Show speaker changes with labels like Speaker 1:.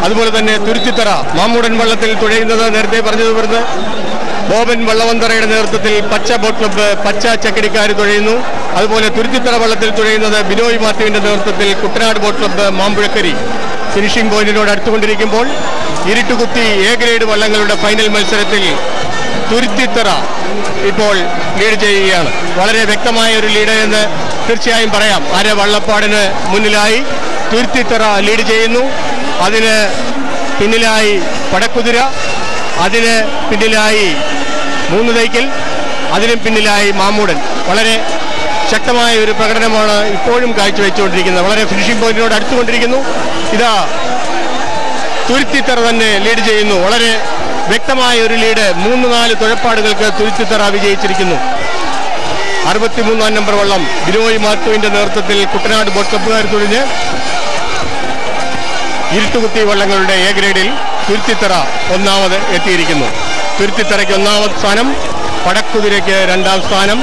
Speaker 1: അതുപോലെ തന്നെ തുരുത്തിത്തറ മാമൂടൻ വള്ളത്തിൽ തുഴയുന്നത് നേരത്തെ പറഞ്ഞതുപോലെ ബോബൻ വള്ളവന്തറയുടെ നേതൃത്വത്തിൽ പച്ച ബോട്ട് ക്ലബ്ബ് പച്ച ചക്കടിക്കാർ തുഴയുന്നു. അതുപോലെ തുരുത്തിത്തറ വള്ളത്തിൽ തുഴയുന്നത് ബിനോയ് മാത്യുവിന്റെ നേതൃത്വത്തിൽ Kuttanad boat club Mambuzhakari. Finishing പോയിന്റിനോട് അടുത്തുകൊണ്ടിരിക്കുമ്പോൾ ഇരുട്ടുകുത്തി എ ഗ്രേഡ് വള്ളങ്ങളുടെ ഫൈനൽ മത്സരത്തിൽ തുരുത്തിത്തറ ഇപ്പോൾ ലീഡ് ചെയ്യുകയാണ്. വളരെ വ്യക്തമായ ഒരു ലീഡ് എന്ന് തീർച്ചയായും പറയാം. അര വള്ളപ്പാടിന് മുന്നിലായി തുരുത്തിത്തറ ലീഡ് ചെയ്യുന്നു. അതിന് പിന്നിലായി പടക്കുതിര, അതിന് പിന്നിലായി മൂന്ന് തൈക്കൽ, അതിനും പിന്നിലായി മാമൂടൻ. വളരെ ശക്തമായ ഒരു പ്രകടനമാണ് ഇപ്പോഴും കാഴ്ചവെച്ചുകൊണ്ടിരിക്കുന്നത്. വളരെ ഫിനിഷിംഗ് പോയിന്റിനോട് അടുത്തുകൊണ്ടിരിക്കുന്നു. ഇതാ തുരുത്തിത്തറ തന്നെ ലീഡ് ചെയ്യുന്നു. വളരെ വ്യക്തമായ ഒരു ലീഡ്. 3-4 തുഴപ്പാടുകൾക്ക് തുരുത്തിത്തറ വിജയിച്ചിരിക്കുന്നു. 63-ാം നമ്പർ വള്ളം ബിനോയ് മാത്യുവിന്റെ നേതൃത്വത്തിൽ കുട്ടനാട് ബോട്ട് ക്ലബ്ബുകാർ തുഴഞ്ഞ് ഇരുട്ടുകുത്തി വള്ളങ്ങളുടെ എ ഗ്രേഡിൽ തുരുത്തിത്തറ ഒന്നാമത് എത്തിയിരിക്കുന്നു. തുരുത്തിത്തറയ്ക്ക് 1-ാമത് സ്ഥാനം, പടക്കുതിരയ്ക്ക് 2-ാം സ്ഥാനം,